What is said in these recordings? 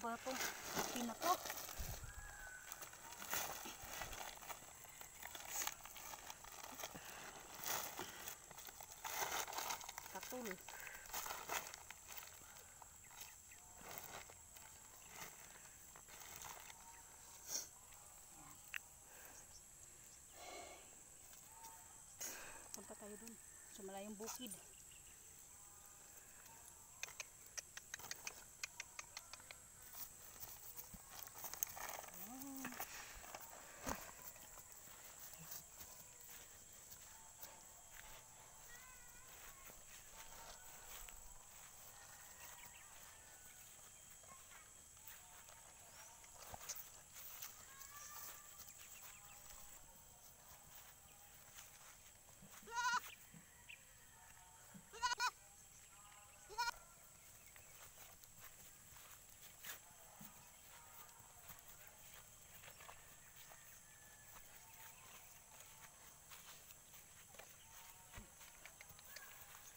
ba ito? Okay na to. Katul. Punta tayo dun sa malayong bukid.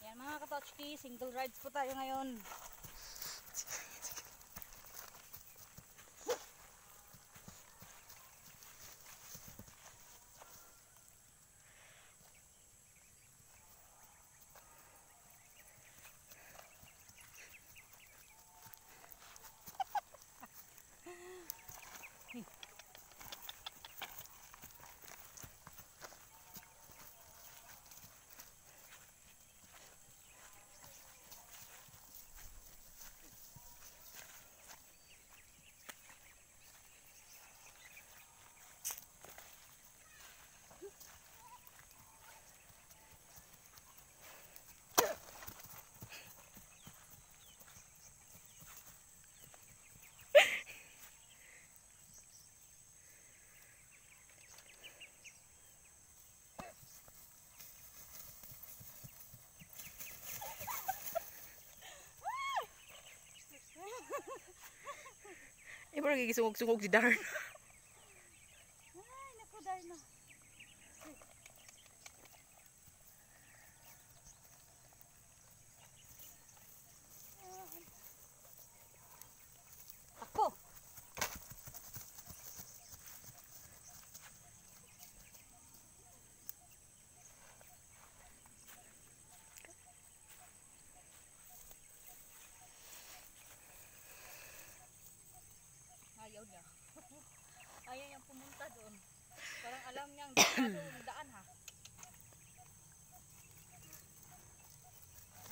Yan mga katotchki, single rides po tayo ngayon. Eh, parang gigisungog-sungog si Darna. Ay, naku, Darna. Ako. Ayaw niya. Ayaw niyang pumunta doon. Parang alam niyang daan ha.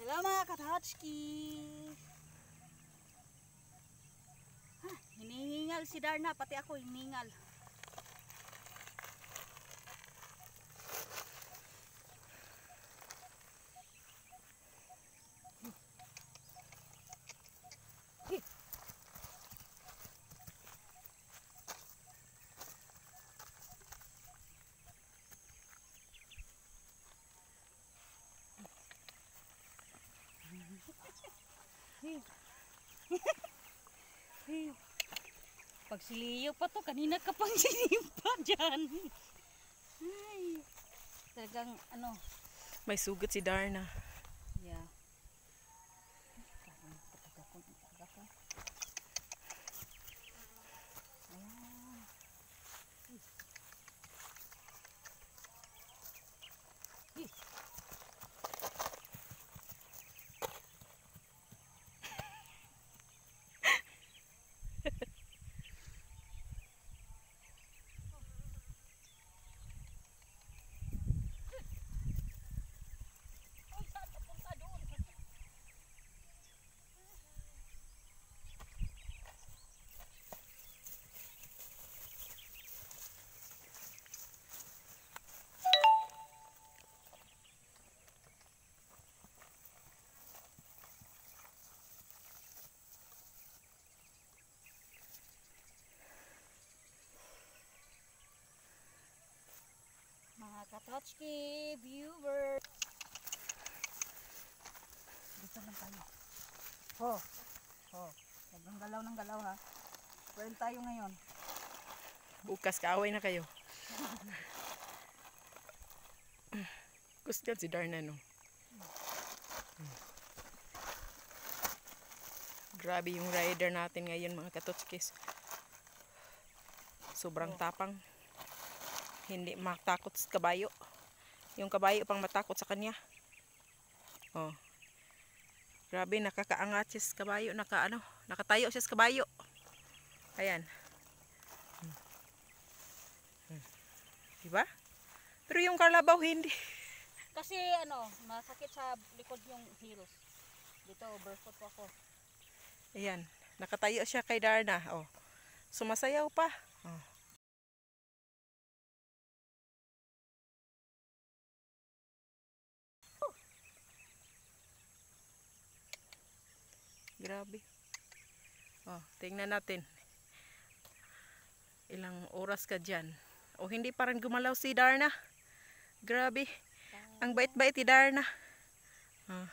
Hello mga katotchki. Hinihingal si Darna, pati ako hinihingal. Pagsiliyo pa to, kanina ka pang sinimpa dyan. Ay, talagang ano. May sugat si Darna. Yeah. Mga katotchki viewers. Dito lang tayo. Huwag galaw ng galaw ha. Pwede tayo ngayon. Bukas kaaway na kayo. Kusgan si Darna no. Grabe yung rider natin ngayon mga katotskis. Sobrang tapang. Hindi matakot sa kabayo. Yung kabayo pang matakot sa kanya. Oh. Grabe, nakakaangat siya sa kabayo. Nakatayo siya sa kabayo. Ayan. Diba? Pero yung kalabaw hindi. Kasi masakit sa likod yung heels. Dito, barefoot ako. Ayan. Nakatayo siya kay Darna. Oh. Sumasayaw pa. Oh. Grabe. Oh, tingnan natin. Ilang oras ka dyan. O hindi pa rin gumalaw si Darna. Grabe. Ang bait-bait ni Darna. Oh.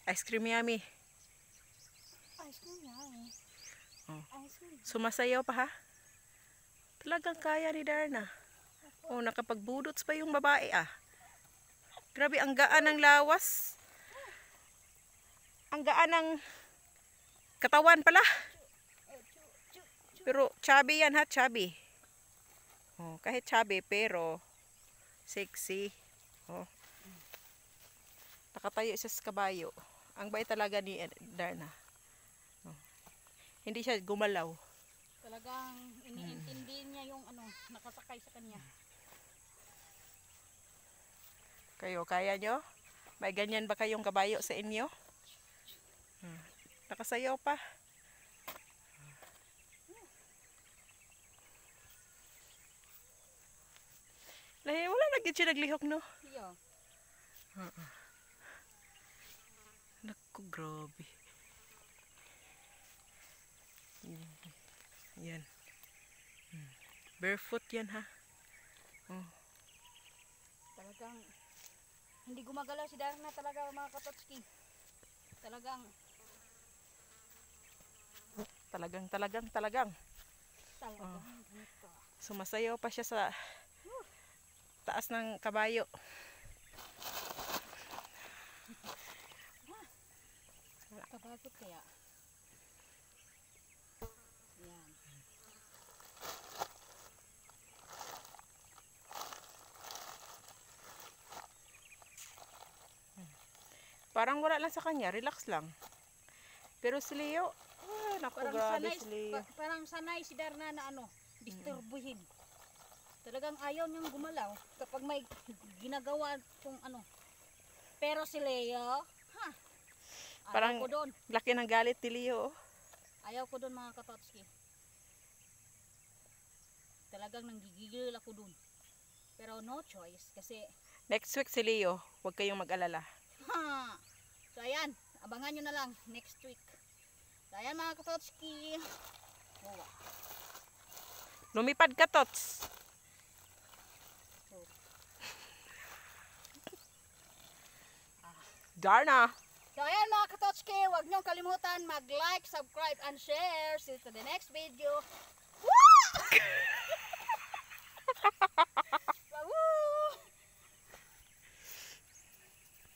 Ice cream yummy. Ice cream yummy. Oh. Ice cream. Sumasayaw pa ha? Talagang kaya ni Darna. Oh, nakapagbudots pa yung babae ah. Grabe, ang gaan ng lawas. Ang gaan ng katawan pala. Pero chubby yan ha, chubby. Oh, kahit chubby pero sexy. Oh. Nakatayo siya sa kabayo. Ang bait talaga ni Darna. Oh. Hindi siya gumalaw. Talagang iniintindi niya yung nakasakay sa kanya. Kayo, kaya nyo? May ganyan ba kayong kabayo sa inyo? Nakasayaw pa. Wala lagi siya naglihok, no? Iyo. Naku, grabe. Yan. Barefoot yan, ha? Oh. Talagang hindi gumagalaw si Darna talaga mga katotski. Talagang ganito. Sumasayaw pa siya sa taas ng kabayo. Kapagod kaya. Yan. Parang wala lang sa kanya, relax lang. Pero si Leo, naku, grabe si Leo. Parang sanay si Darna na disturbuhin. Talagang ayaw niyang gumalaw kapag may ginagawa kung Pero si Leo, ayaw Parang ko doon. laki ng galit ni Leo. Ayaw ko doon mga katotski. Talagang nanggigigil ako doon. Pero no choice kasi Next week si Leo, huwag kayong mag-alala. So ayan, abangan nyo na lang next week. So ayan mga katotski. Oh. Lumipad ka, Tots. Darna. So ayan mga katotski, huwag nyo kalimutan mag-like, subscribe, and share. See you to the next video. Woo!